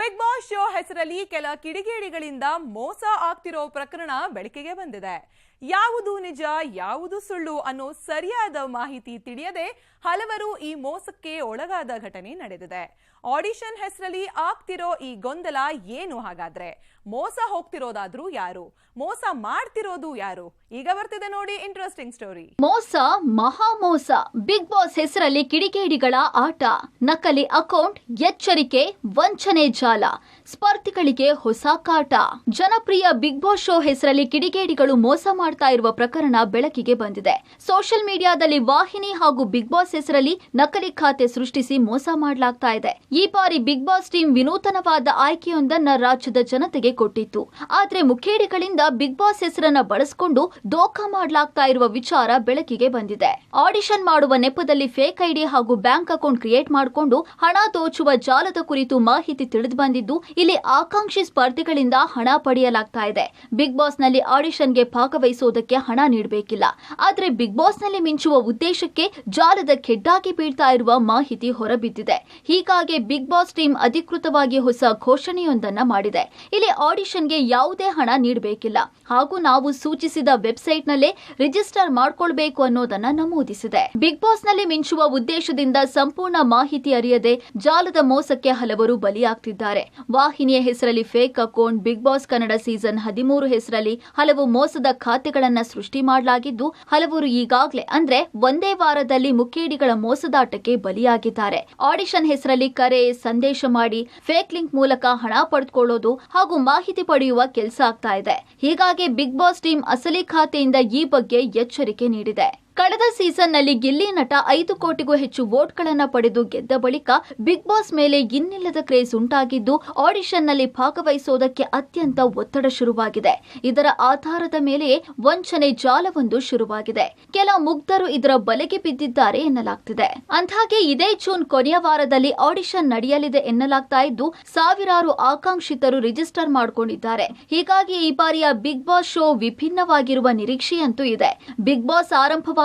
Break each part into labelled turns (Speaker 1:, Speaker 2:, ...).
Speaker 1: Big Boss show ಹೆಸರಲ್ಲಿ ಕೆಲ ಕಿಡಿಗೇಡಿಗಳಿಂದ ಮೋಸ ಆಗ್ತಿರೋ ಪ್ರಕರಣ ಬೆಳಕಿಗೆ ಬಂದಿದೆ. ಯಾವುದು ನಿಜ ಯಾವುದು ಸುಳ್ಳು ಅನ್ನೋ ಸರಿಯಾದ ಮಾಹಿತಿ ತಿಳಿಯದೆ ಹಲವರು ಈ ಮೋಸಕ್ಕೆ ಒಳಗಾದ ಘಟನೆ ನಡೆದಿದೆ. ಆಡಿಷನ್ ಹೆಸರಲ್ಲಿ ಆಗ್ತಿರೋ ಈ ಗೊಂದಲ ಏನು ಹಾಗಾದ್ರೆ? ಮೋಸ ಹೋಗ್ತಿರೋದಾದ್ರೂ ಯಾರು? ಮೋಸ ಮಾಡ್ತಿರೋದು ಯಾರು? ಈಗ ಬರ್ತಿದೆ ನೋಡಿ ಇಂಟ್ರೆಸ್ಟಿಂಗ್ ಸ್ಟೋರಿ.
Speaker 2: ಮೋಸ, ಮಹಾ ಮೋಸ. ಬಿಗ್ ಬಾಸ್ ಹೆಸರಲ್ಲಿ ಕಿಡಿಗೇಡಿಗಳ ಆಟ, ನಕಲಿ ಅಕೌಂಟ್, ಎಚ್ಚರಿಕೆ, ವಂಚನೆ ಜಾಲ, ಸ್ಪರ್ಧಿಗಳಿಗೆ ಹೊಸ ಕಾಟ. ಜನಪ್ರಿಯ ಬಿಗ್ ಬಾಸ್ ಶೋ ಹೆಸರಲ್ಲಿ ಕಿಡಿಗೇಡಿಗಳು ಮೋಸ ಮಾಡ್ತಾ ಇರುವ ಪ್ರಕರಣ ಬೆಳಕಿಗೆ ಬಂದಿದೆ. ಸೋಷಿಯಲ್ ಮೀಡಿಯಾದಲ್ಲಿ ವಾಹಿನಿ ಹಾಗೂ ಬಿಗ್ ಬಾಸ್ ಹೆಸರಲ್ಲಿ ನಕಲಿ ಖಾತೆ ಸೃಷ್ಟಿಸಿ ಮೋಸ ಮಾಡಲಾಗ್ತಾ ಇದೆ. ಈ ಬಾರಿ ಬಿಗ್ ಬಾಸ್ ಟೀಮ್ ವಿನೂತನವಾದ ಆಯ್ಕೆಯೊಂದನ್ನ ರಾಜ್ಯದ ಜನತೆಗೆ ಕೊಟ್ಟಿತ್ತು. ಆದ್ರೆ ಮುಖೇಡಿಗಳಿಂದ ಬಿಗ್ ಬಾಸ್ ಹೆಸರನ್ನ ಬಳಸಿಕೊಂಡು ದೋಖಾ ಮಾಡಲಾಗ್ತಾ ಇರುವ ವಿಚಾರ ಬೆಳಕಿಗೆ ಬಂದಿದೆ. ಆಡಿಷನ್ ಮಾಡುವ ನೆಪದಲ್ಲಿ ಫೇಕ್ ಐಡಿ ಹಾಗೂ ಬ್ಯಾಂಕ್ ಅಕೌಂಟ್ ಕ್ರಿಯೇಟ್ ಮಾಡಿಕೊಂಡು ಹಣ ದೋಚುವ ಜಾಲದ ಕುರಿತು ಮಾಹಿತಿ ತಿಳಿದು ಬಂದಿದ್ದು, ಇಲ್ಲಿ ಆಕಾಂಕ್ಷಿ ಸ್ಪರ್ಧಿಗಳಿಂದ ಹಣ ಪಡೆಯಲಾಗ್ತಾ ಇದೆ. ಬಿಗ್ ಬಾಸ್ ನಲ್ಲಿ ಆಡಿಷನ್ಗೆ ಭಾಗವಹಿಸುವುದಕ್ಕೆ ಹಣ ನೀಡಬೇಕಿಲ್ಲ. ಆದ್ರೆ ಬಿಗ್ ಬಾಸ್ ನಲ್ಲಿ ಮಿಂಚುವ ಉದ್ದೇಶಕ್ಕೆ ಜಾಲದ ಕೆಡ್ಡಾಗಿ ಬೀಳ್ತಾ ಇರುವ ಮಾಹಿತಿ ಹೊರಬಿದ್ದಿದೆ. ಹೀಗಾಗಿ ಬಿಗ್ ಬಾಸ್ ಟೀಮ್ ಅಧಿಕೃತವಾಗಿ ಹೊಸ ಘೋಷಣೆಯೊಂದನ್ನ ಮಾಡಿದೆ. ಇಲ್ಲಿ ಆಡಿಷನ್ಗೆ ಯಾವುದೇ ಹಣ ನೀಡಬೇಕಿಲ್ಲ ಹಾಗೂ ನಾವು ಸೂಚಿಸಿದ ವೆಬ್ಸೈಟ್ ನಲ್ಲೇ ರಿಜಿಸ್ಟರ್ ಮಾಡಿಕೊಳ್ಳಬೇಕು ಅನ್ನೋದನ್ನ ನಮೂದಿಸಿದೆ. ಬಿಗ್ ಬಾಸ್ ನಲ್ಲಿ ಮಿಂಚುವ ಉದ್ದೇಶದಿಂದ ಸಂಪೂರ್ಣ ಮಾಹಿತಿ ಅರಿಯದೆ ಜಾಲದ ಮೋಸಕ್ಕೆ ಹಲವರು ಬಲಿಯಾಗ್ತಿದ್ದಾರೆ. ವಾಹಿನಿಯ ಹೆಸರಲ್ಲಿ fake account, big boss Kannada season 13 ಹೆಸರಲ್ಲಿ ಹಲವು ಮೋಸದ ಖಾತೆಗಳನ್ನ ಸೃಷ್ಟಿ ಮಾಡಲಾಗಿದ್ದು, ಹಲವರು ಈಗಾಗಲೇ ಅಂದ್ರೆ ಒಂದೇ ವಾರದಲ್ಲಿ ಮುಖೇಡಿಗಳ ಮೋಸದಾಟಕ್ಕೆ ಬಲಿಯಾಗಿದ್ದಾರೆ. ಆಡಿಷನ್ ಹೆಸರಲ್ಲಿ ಕರೆ, ಸಂದೇಶ ಮಾಡಿ ಫೇಕ್ ಲಿಂಕ್ ಮೂಲಕ ಹಣ ಪಡೆದುಕೊಳ್ಳೋದು ಹಾಗೂ ಮಾಹಿತಿ ಪಡೆಯುವ ಕೆಲಸ ಆಗ್ತಾ ಇದೆ. ಹೀಗಾಗಿ ಬಿಗ್ ಬಾಸ್ ಟೀಮ್ ಅಸಲಿ ಖಾತೆಯಿಂದ ಈ ಬಗ್ಗೆ ಎಚ್ಚರಿಕೆ ನೀಡಿದೆ. ಕಳೆದ ಸೀಸನ್ ನಲ್ಲಿ ಗಿಲ್ಲಿ ನಟ 5 ಕೋಟಿಗೂ ಹೆಚ್ಚು ವೋಟ್ಗಳನ್ನು ಪಡೆದು ಗೆದ್ದ ಬಳಿಕ ಬಿಗ್ ಬಾಸ್ ಮೇಲೆ ಇನ್ನಿಲ್ಲದ ಕ್ರೇಜ್ ಉಂಟಾಗಿದ್ದು, ಆಡಿಷನ್ ನಲ್ಲಿ ಭಾಗವಹಿಸುವುದಕ್ಕೆ ಅತ್ಯಂತ ಒತ್ತಡ ಶುರುವಾಗಿದೆ. ಇದರ ಆಧಾರದ ಮೇಲೆಯೇ ವಂಚನೆ ಜಾಲವೊಂದು ಶುರುವಾಗಿದೆ. ಕೆಲ ಮುಗ್ಧರು ಇದರ ಬಲೆಗೆ ಬಿದ್ದಿದ್ದಾರೆ ಎನ್ನಲಾಗ್ತಿದೆ. ಅಂದ್ಹಾಗೆ ಇದೇ ಜೂನ್ ಕೊನೆಯ ವಾರದಲ್ಲಿ ಆಡಿಷನ್ ನಡೆಯಲಿದೆ ಎನ್ನಲಾಗ್ತಾ ಇದ್ದು, ಸಾವಿರಾರು ಆಕಾಂಕ್ಷಿತರು ರಿಜಿಸ್ಟರ್ ಮಾಡಿಕೊಂಡಿದ್ದಾರೆ. ಹೀಗಾಗಿ ಈ ಬಾರಿಯ ಬಿಗ್ ಬಾಸ್ ಶೋ ವಿಭಿನ್ನವಾಗಿರುವ ನಿರೀಕ್ಷೆಯಂತೂ ಇದೆ. ಬಿಗ್ ಬಾಸ್ ಆರಂಭವಾದಾಗ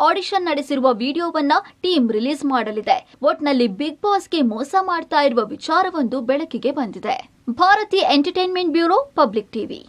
Speaker 2: ಆಡಿಷನ್ ನಡೆಸಿರುವ ವಿಡಿಯೋವನ್ನ ಟೀಮ್ ರಿಲೀಸ್ ಮಾಡಲಿದೆ. ಒಟ್ನಲ್ಲಿ ಬಿಗ್ ಬಾಸ್ಗೆ ಮೋಸ ಮಾಡ್ತಾ ಇರುವ ವಿಚಾರವೊಂದು ಬೆಳಕಿಗೆ ಬಂದಿದೆ. ಭಾರತೀಯ ಎಂಟರ್ಟೈನ್ಮೆಂಟ್ ಬ್ಯೂರೋ, ಪಬ್ಲಿಕ್ ಟಿವಿ.